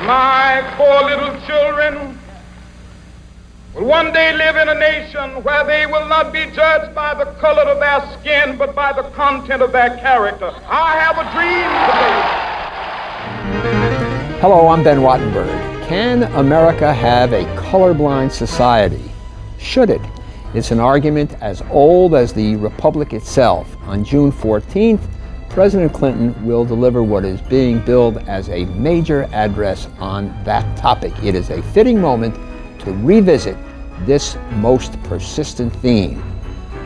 My poor little children will one day live in a nation where they will not be judged by the color of their skin, but by the content of their character. I have a dream today. Hello, I'm Ben Wattenberg. Can America have a colorblind society? Should it? It's an argument as old as the Republic itself. On June 14th, President Clinton will deliver what is being billed as a major address on that topic. It is a fitting moment to revisit this most persistent theme.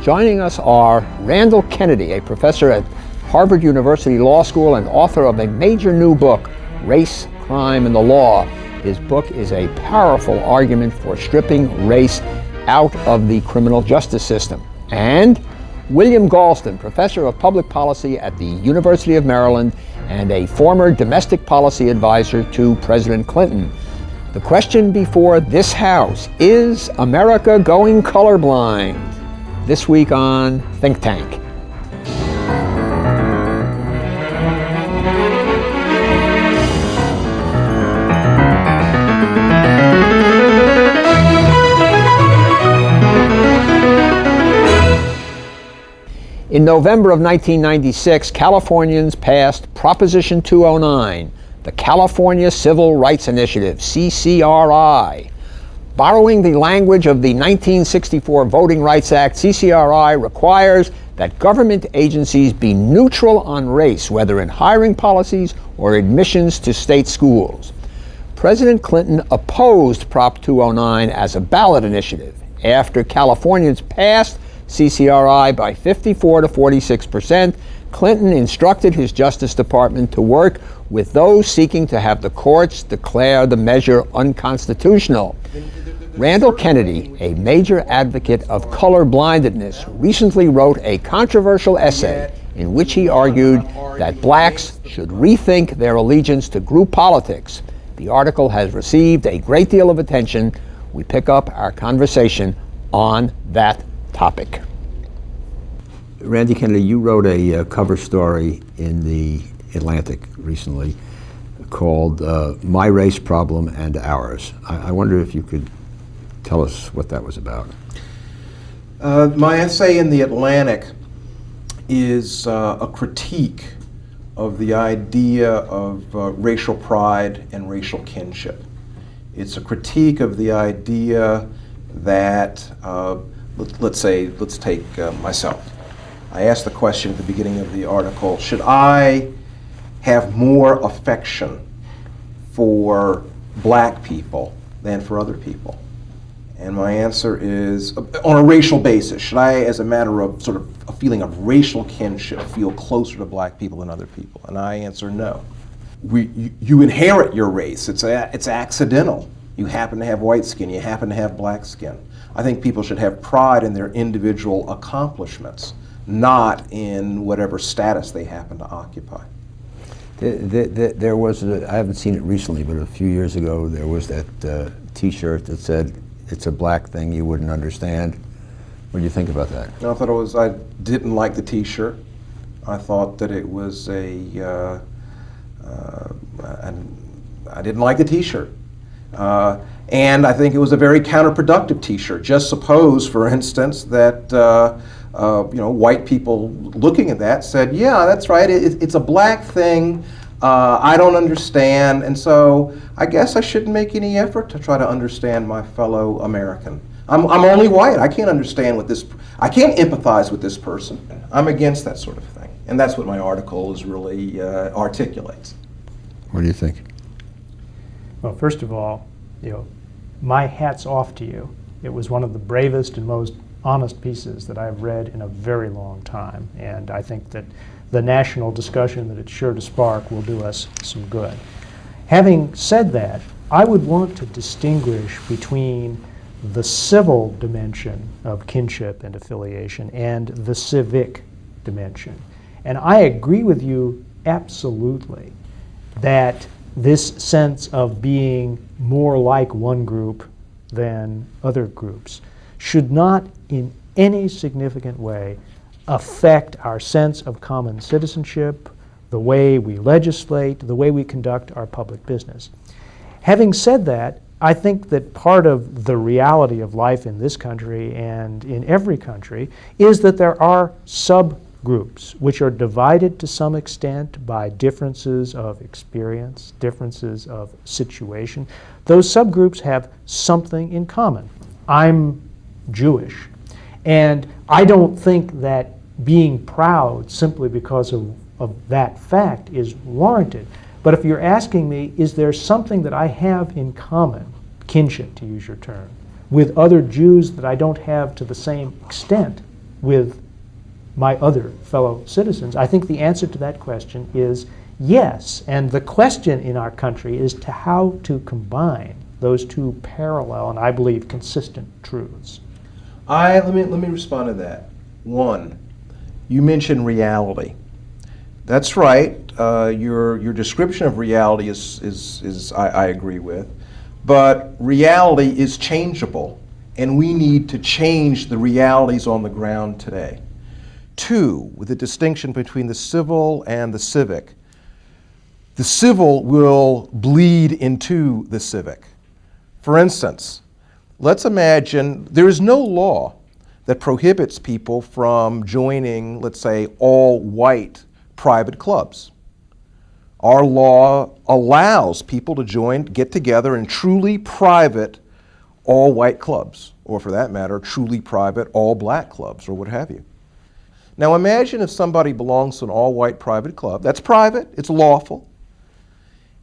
Joining us are Randall Kennedy, a professor at Harvard University Law School and author of a major new book, Race, Crime, and the Law. His book is a powerful argument for stripping race out of the criminal justice system. And William Galston, professor of public policy at the University of Maryland and a former domestic policy advisor to President Clinton. The question before this House, is America going colorblind? This week on Think Tank. In November of 1996, Californians passed Proposition 209, the California Civil Rights Initiative, CCRI. Borrowing the language of the 1964 Voting Rights Act, CCRI requires that government agencies be neutral on race, whether in hiring policies or admissions to state schools. President Clinton opposed Prop 209 as a ballot initiative. After Californians passed CCRI by 54 to 46%, Clinton instructed his Justice Department to work with those seeking to have the courts declare the measure unconstitutional. Randall Kennedy, a major advocate of colorblindness, recently wrote a controversial essay in which he argued that blacks should rethink their allegiance to group politics. The article has received a great deal of attention. We pick up our conversation on that topic. Randy Kennedy, you wrote a cover story in the Atlantic recently called My Race Problem and Ours. I wonder if you could tell us what that was about. My essay in the Atlantic is a critique of the idea of racial pride and racial kinship. It's a critique of the idea that let's take myself. I asked the question at the beginning of the article, should I have more affection for black people than for other people? And my answer is, on a racial basis, should I, as a matter of sort of a feeling of racial kinship, feel closer to black people than other people? And I answer no. You inherit your race. It's accidental. You happen to have white skin, you happen to have black skin. I think people should have pride in their individual accomplishments, not in whatever status they happen to occupy. There was, I haven't seen it recently, but a few years ago there was that T-shirt that said, "It's a black thing you wouldn't understand." What do you think about that? I didn't like the T-shirt. I thought that it was I didn't like the T-shirt. And I think it was a very counterproductive T-shirt. Just suppose, for instance, that white people looking at that said, "Yeah, that's right. It's a black thing. I don't understand, and so I guess I shouldn't make any effort to try to understand my fellow American. I'm only white. I can't understand I can't empathize with this person." I'm against that sort of thing, and that's what my article is really articulates. What do you think? Well, first of all, my hat's off to you. It was one of the bravest and most honest pieces that I've read in a very long time, and I think that the national discussion that it's sure to spark will do us some good. Having said that, I would want to distinguish between the civil dimension of kinship and affiliation and the civic dimension. And I agree with you absolutely that this sense of being more like one group than other groups should not in any significant way affect our sense of common citizenship, the way we legislate, the way we conduct our public business. Having said that, I think that part of the reality of life in this country and in every country is that there are subgroups which are divided to some extent by differences of experience, differences of situation. Those subgroups have something in common. I'm Jewish, and I don't think that being proud simply because of that fact is warranted. But if you're asking me, is there something that I have in common, kinship to use your term, with other Jews that I don't have to the same extent with my other fellow citizens? I think the answer to that question is yes. And the question in our country is to how to combine those two parallel and I believe consistent truths. Let me respond to that. One, you mentioned reality. That's right. Your description of reality is I agree with, but reality is changeable, and we need to change the realities on the ground today. Two, with the distinction between the civil and the civic. The civil will bleed into the civic. For instance, let's imagine there is no law that prohibits people from joining, let's say, all-white private clubs. Our law allows people to get together in truly private all-white clubs, or for that matter, truly private all-black clubs, or what have you. Now imagine if somebody belongs to an all-white private club. That's private, it's lawful,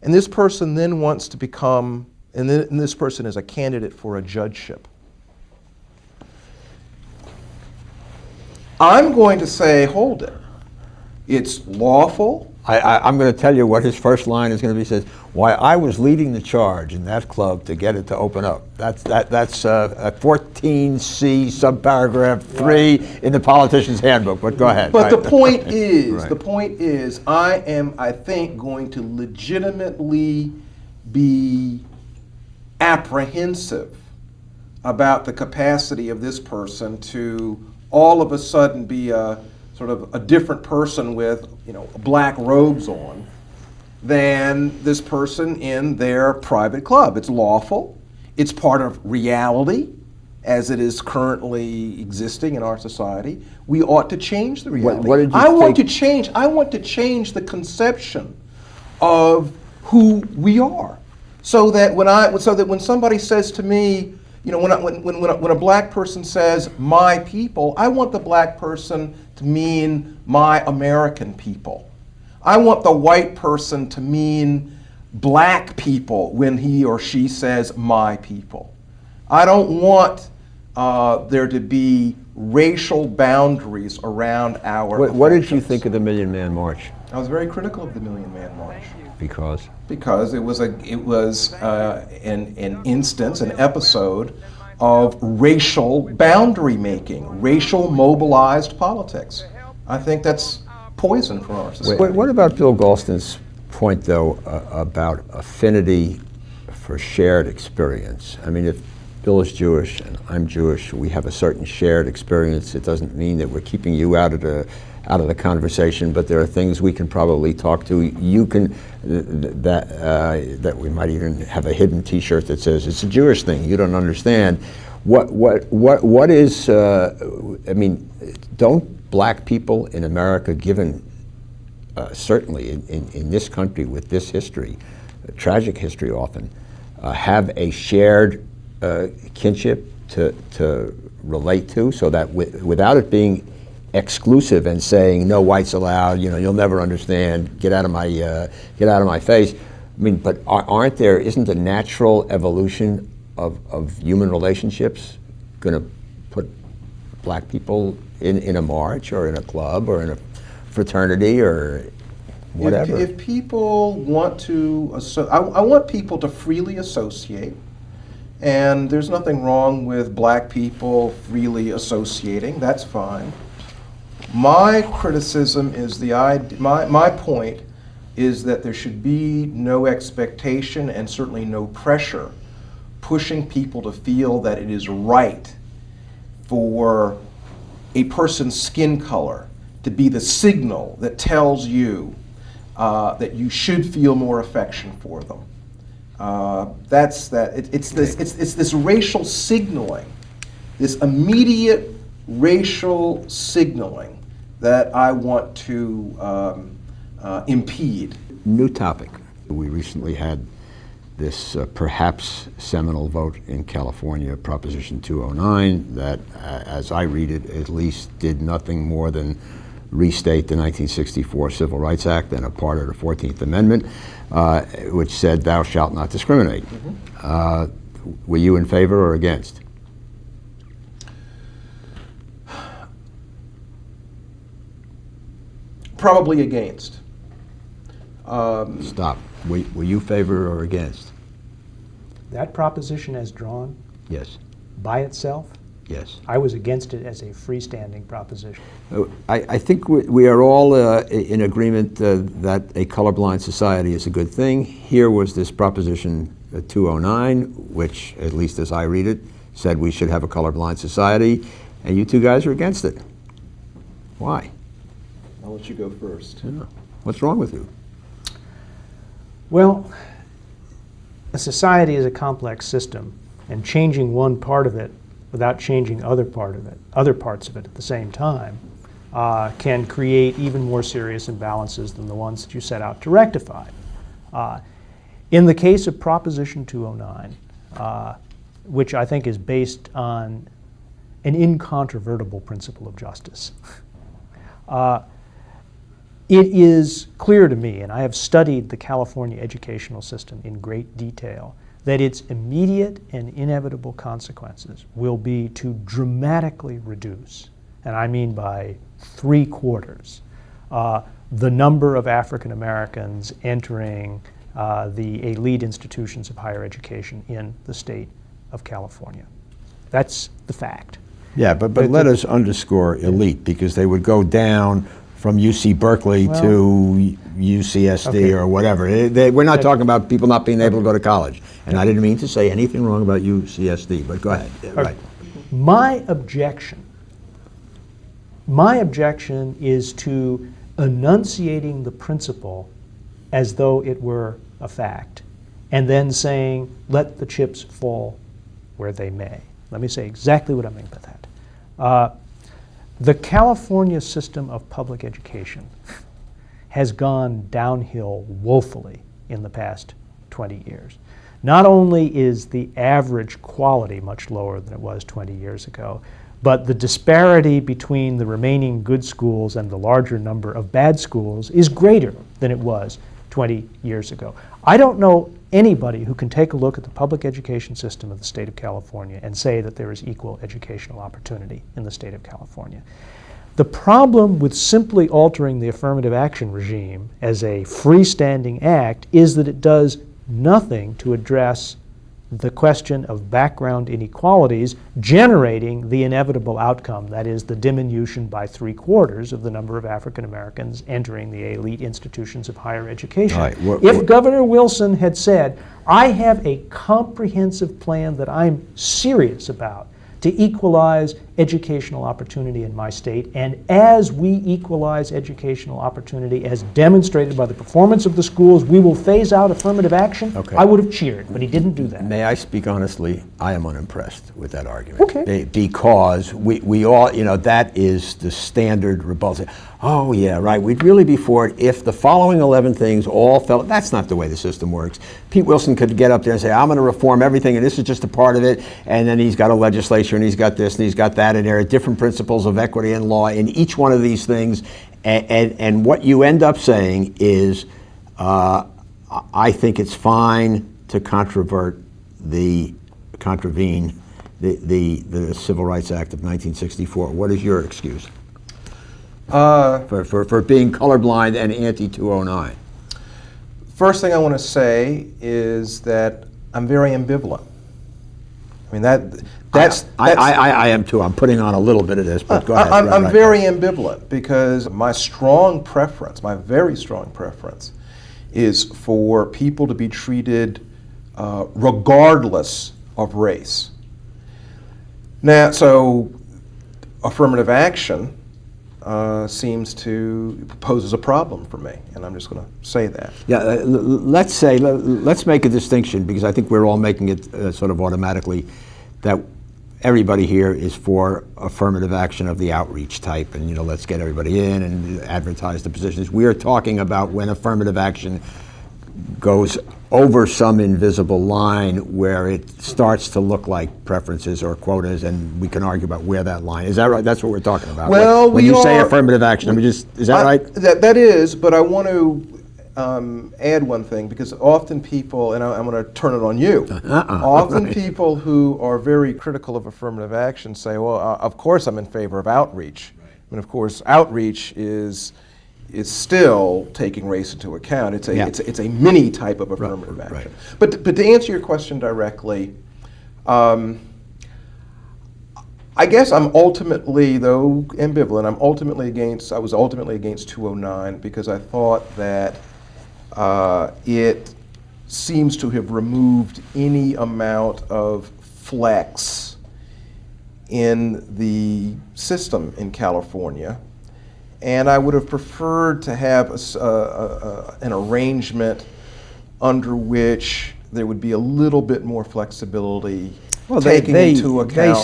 and this person then wants to become, and this person is a candidate for a judgeship. I'm going to say, hold it. It's lawful. I'm going to tell you what his first line is going to be. He says, "Why I was leading the charge in that club to get it to open up." That's 14C subparagraph 3 in the Politician's Handbook. But go ahead. But right. the point is, Right. I am, I think, going to legitimately be apprehensive about the capacity of this person to all of a sudden be a sort of a different person with, black robes on than this person in their private club. It's lawful. It's part of reality as it is currently existing in our society. We ought to change the reality. What did you I want to change the conception of who we are, so that when somebody says to me, when a black person says "my people," I want the black person to mean my American people. I want the white person to mean black people when he or she says "my people." I don't want there to be racial boundaries around our What did you affections. think of the Million Man March? I was very critical of the Million Man March. Because It was an instance, an episode of racial boundary making, racial mobilized politics. I think that's poison for our society. what about Bill Galston's point, though, about affinity for shared experience? I mean, if Bill is Jewish and I'm Jewish, we have a certain shared experience. It doesn't mean that we're keeping you out of the conversation, but there are things we can probably talk to. You can that we might even have a hidden T-shirt that says it's a Jewish thing. You don't understand. What is? I mean, don't black people in America, given certainly in this country with this history, tragic history often, have a shared kinship to relate to, so that without it being exclusive and saying no whites allowed, you'll never understand, get out of my face. I mean, but isn't the natural evolution of human relationships going to put black people in a march or in a club or in a fraternity or whatever? If people want to, I want people to freely associate. And there's nothing wrong with black people freely associating. That's fine. My criticism is my point is that there should be no expectation and certainly no pressure pushing people to feel that it is right for a person's skin color to be the signal that tells you that you should feel more affection for them. It's this racial signaling, this immediate racial signaling that I want to impede. New topic. We recently had this perhaps seminal vote in California, Proposition 209, that, as I read it, at least did nothing more than restate the 1964 Civil Rights Act and a part of the 14th Amendment, which said, "Thou shalt not discriminate." Were you in favor or against? Probably against. Stop. Were you favor or against? That proposition as drawn Yes. by itself, Yes. I was against it as a freestanding proposition. I think we are all in agreement that a colorblind society is a good thing. Here was this Proposition 209, which, at least as I read it, said we should have a colorblind society, and you two guys are against it. Why? I'll let you go first. Yeah. What's wrong with you? Well, a society is a complex system, and changing one part of it without changing other parts of it at the same time can create even more serious imbalances than the ones that you set out to rectify. In the case of Proposition 209, which I think is based on an incontrovertible principle of justice, it is clear to me, and I have studied the California educational system in great detail, that its immediate and inevitable consequences will be to dramatically reduce, and I mean by 3/4, the number of African Americans entering the elite institutions of higher education in the state of California. That's the fact. Yeah, but let us underscore elite, because they would go down from UC Berkeley to UCSD or whatever. We're not talking about people not being able to go to college. And I didn't mean to say anything wrong about UCSD, but go ahead. Right. My objection is to enunciating the principle as though it were a fact, and then saying, let the chips fall where they may. Let me say exactly what I mean by that. The California system of public education has gone downhill woefully in the past 20 years. Not only is the average quality much lower than it was 20 years ago, but the disparity between the remaining good schools and the larger number of bad schools is greater than it was 20 years ago. I don't know anybody who can take a look at the public education system of the state of California and say that there is equal educational opportunity in the state of California. The problem with simply altering the affirmative action regime as a freestanding act is that it does nothing to address the question of background inequalities generating the inevitable outcome, that is the diminution by 3/4 of the number of African Americans entering the elite institutions of higher education. Right. If Governor Wilson had said, I have a comprehensive plan that I'm serious about to equalize educational opportunity in my state, and as we equalize educational opportunity as demonstrated by the performance of the schools, we will phase out affirmative action, Okay. I would have cheered, but he didn't do that. May I speak honestly? I am unimpressed with that argument. Okay. Because we all, that is the standard rebuttal. Oh, yeah, right, we'd really be for it if the following 11 things all fell. That's not the way the system works. Pete Wilson could get up there and say, I'm going to reform everything, and this is just a part of it, and then he's got a legislature, and he's got this, and he's got that, and there are different principles of equity and law in each one of these things, and what you end up saying is, I think it's fine to contravene the Civil Rights Act of 1964. What is your excuse for being colorblind and anti-209? First thing I want to say is that I'm very ambivalent. I mean, that's I am too. I'm putting on a little bit of this, but go ahead. I'm very ambivalent because my strong preference, my very strong preference, is for people to be treated regardless of race. Now, so affirmative action seems to poses a problem for me, and I'm just going to say that. Yeah, let's make a distinction, because I think we're all making it sort of automatically that everybody here is for affirmative action of the outreach type, and let's get everybody in and advertise the positions. We are talking about when affirmative action goes over some invisible line where it starts to look like preferences or quotas, and we can argue about where that line is. That right? That's what we're talking about. Well, when you say affirmative action, is that right? That is, but I want to add one thing, because often people, and I'm going to turn it on you, often people who are very critical of affirmative action say, well, of course I'm in favor of outreach. Right. And of course, outreach is still taking race into account. It's a mini type of affirmative action. Right. But to answer your question directly, I guess I'm ultimately, though ambivalent, I was ultimately against 209, because I thought that it seems to have removed any amount of flex in the system in California. And I would have preferred to have an arrangement under which there would be a little bit more flexibility, taking into account.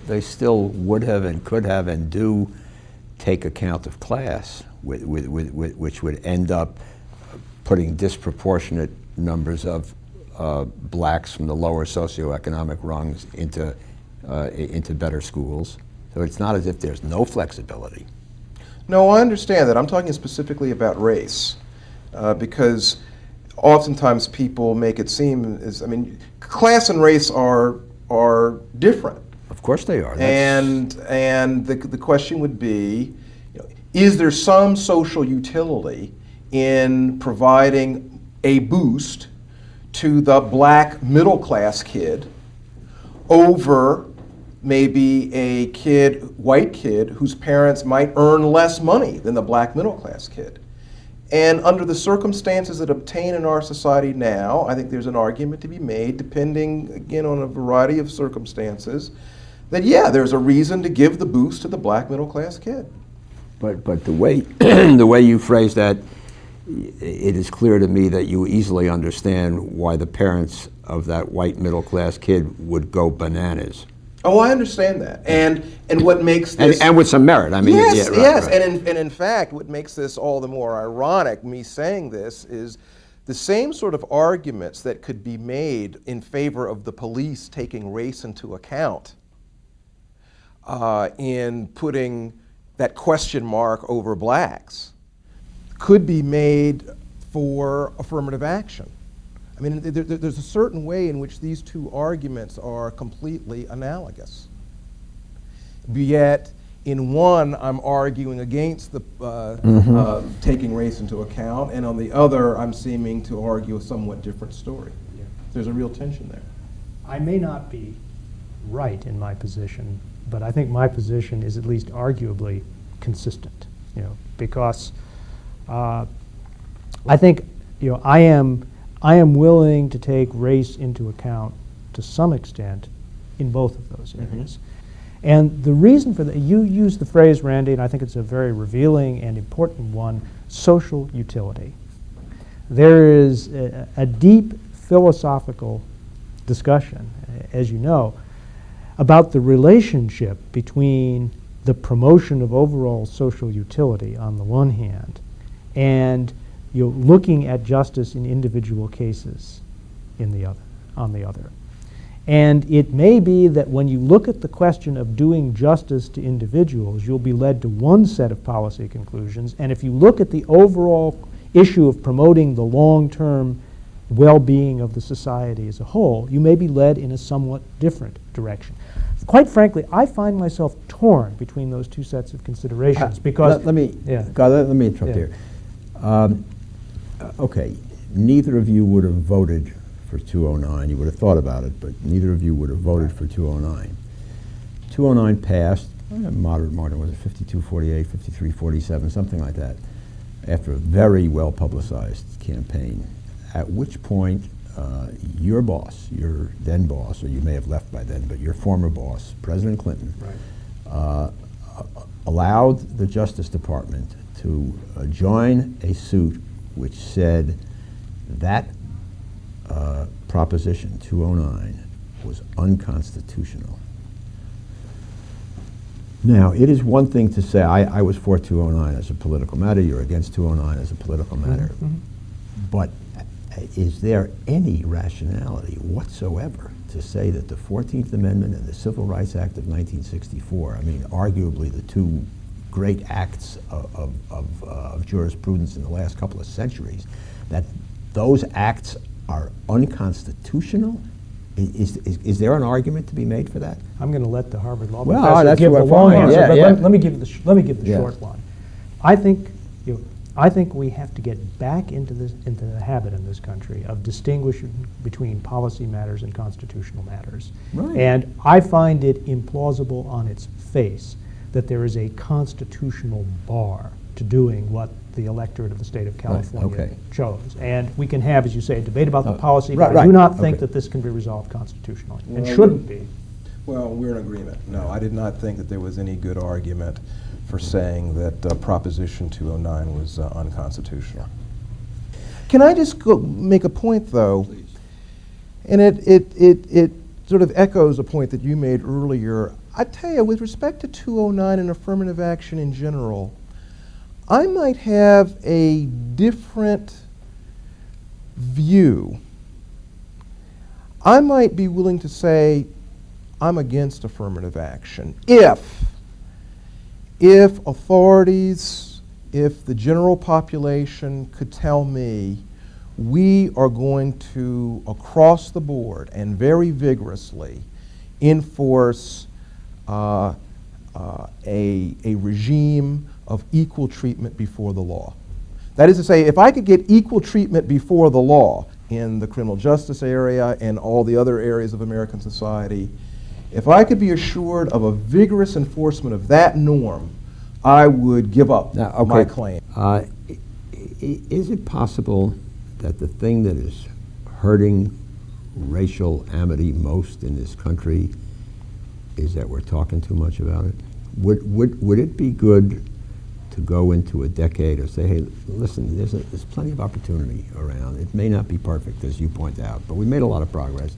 They still would have and could have and do take account of class, which would end up putting disproportionate numbers of blacks from the lower socioeconomic rungs into better schools. So it's not as if there's no flexibility. No, I understand that. I'm talking specifically about race, because oftentimes people make it seem class and race are different. Of course they are. And the question would be, is there some social utility in providing a boost to the black middle class kid over maybe a white kid whose parents might earn less money than the black middle class kid? And under the circumstances that obtain in our society now, I think there's an argument to be made, depending again on a variety of circumstances, that there's a reason to give the boost to the black middle class kid. But the way the way you phrase that, it is clear to me that you easily understand why the parents of that white middle class kid would go bananas. Oh, I understand that, and what makes this and with some merit. Yes. And in fact, what makes this all the more ironic, me saying this, is the same sort of arguments that could be made in favor of the police taking race into account in putting that question mark over blacks could be made for affirmative action. There's a certain way in which these two arguments are completely analogous. Yet, in one, I'm arguing against the taking race into account, and on the other, I'm seeming to argue a somewhat different story. Yeah. There's a real tension there. I may not be right in my position, but I think my position is at least arguably consistent. Because I think I am willing to take race into account to some extent in both of those areas. And the reason for that, you use the phrase, Randy, and I think it's a very revealing and important one, social utility. There is a deep philosophical discussion, as you know, about the relationship between the promotion of overall social utility on the one hand and looking at justice in individual cases on the other. And it may be that when you look at the question of doing justice to individuals, you'll be led to one set of policy conclusions, and if you look at the overall issue of promoting the long-term well-being of the society as a whole, you may be led in a somewhat different direction. Quite frankly, I find myself torn between those two sets of considerations because... Let me interrupt here. Okay, neither of you would have voted for 209. You would have thought about it, but neither of you would have voted for 209. 209 passed, moderate margin, was it 52-48, 53-47, something like that, after a very well-publicized campaign, at which point your boss, your then boss, or you may have left by then, but your former boss, President Clinton, allowed the Justice Department to join a suit which said that Proposition 209 was unconstitutional. Now, it is one thing to say, I was for 209 as a political matter, you're against 209 as a political matter, but is there any rationality whatsoever to say that the 14th Amendment and the Civil Rights Act of 1964, I mean, arguably the two great acts of jurisprudence in the last couple of centuries, that those acts are unconstitutional? Is there an argument to be made for that? I'm going to let the Harvard Law Well, professor that's give the what long fine. answer, Yeah, but yeah. let me give the Yeah. short one. I think I think we have to get back into the habit in this country of distinguishing between policy matters and constitutional matters. Right. And I find it implausible on its face that there is a constitutional bar to doing what the electorate of the state of California okay. chose. And we can have, as you say, a debate about the policy, right, but I do right. not think Okay. that this can be resolved constitutionally, and Well, shouldn't be. Well, we're in agreement. No, I did not think that there was any good argument for saying that Proposition 209 was unconstitutional. Can I just make a point, though? Please. And it sort of echoes a point that you made earlier. I tell you, with respect to 209 and affirmative action in general, I might have a different view. I might be willing to say I'm against affirmative action if authorities, if the general population could tell me we are going to, across the board and very vigorously, enforce a regime of equal treatment before the law. That is to say, if I could get equal treatment before the law in the criminal justice area and all the other areas of American society, if I could be assured of a vigorous enforcement of that norm, I would give up my claim. Is it possible that the thing that is hurting racial amity most in this country is that we're talking too much about it? Would it be good to go into a decade or say, hey, listen, there's plenty of opportunity around. It may not be perfect, as you point out, but we made a lot of progress.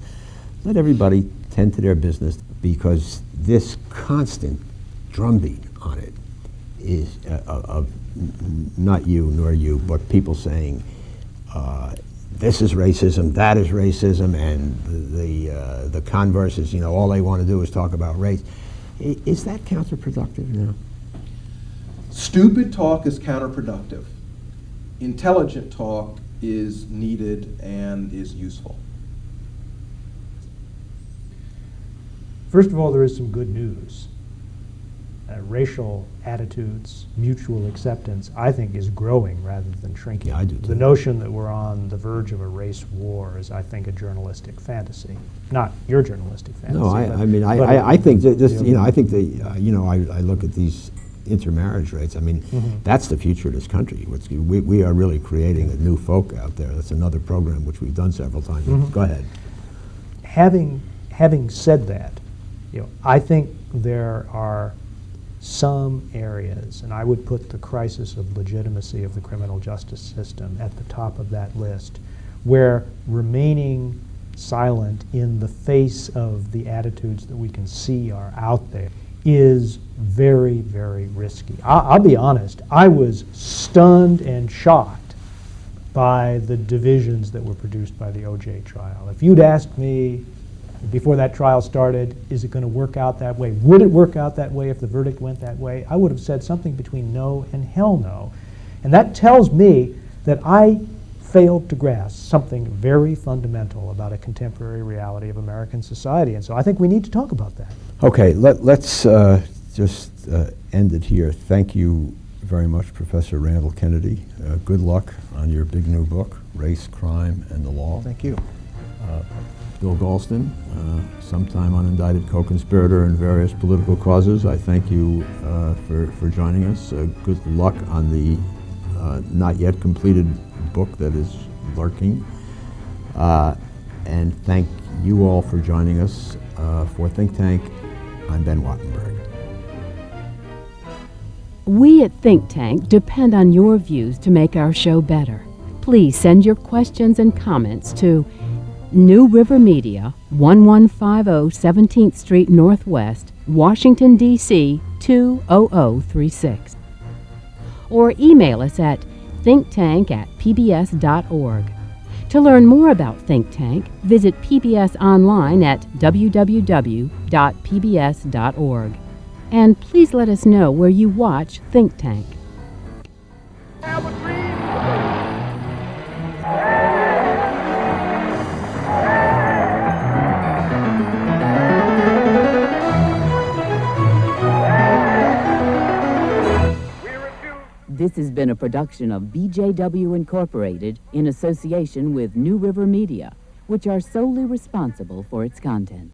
Let everybody tend to their business, because this constant drumbeat on it is of not you nor you, but people saying this is racism, that is racism, and the converse is, all they want to do is talk about race. Is that counterproductive now? Stupid talk is counterproductive. Intelligent talk is needed and is useful. First of all, there is some good news. Racial attitudes, mutual acceptance, I think, is growing rather than shrinking. Yeah, I do too. The notion that we're on the verge of a race war is, I think, a journalistic fantasy. Not your journalistic fantasy. No, I think that just, I think I look at these intermarriage rates. I mean, that's the future of this country. We are really creating a new folk out there. That's another program which we've done several times. Go ahead. Having said that, I think there are some areas, and I would put the crisis of legitimacy of the criminal justice system at the top of that list, where remaining silent in the face of the attitudes that we can see are out there is very, very risky. I'll be honest, I was stunned and shocked by the divisions that were produced by the O.J. trial. If you'd asked me before that trial started, is it going to work out that way? Would it work out that way if the verdict went that way? I would have said something between no and hell no. And that tells me that I failed to grasp something very fundamental about a contemporary reality of American society. And so I think we need to talk about that. Okay, let's just end it here. Thank you very much, Professor Randall Kennedy. Good luck on your big new book, Race, Crime, and the Law. Thank you. Bill Galston, sometime unindicted co-conspirator in various political causes. I thank you for joining us. Good luck on the not yet completed book that is lurking. And thank you all for joining us for Think Tank. I'm Ben Wattenberg. We at Think Tank depend on your views to make our show better. Please send your questions and comments to New River Media, 1150 17th Street Northwest, Washington, D.C. 20036. Or email us at thinktank@pbs.org. To learn more about Think Tank, visit PBS online at www.pbs.org. And please let us know where you watch Think Tank. Have a dream. This has been a production of BJW Incorporated in association with New River Media, which are solely responsible for its content.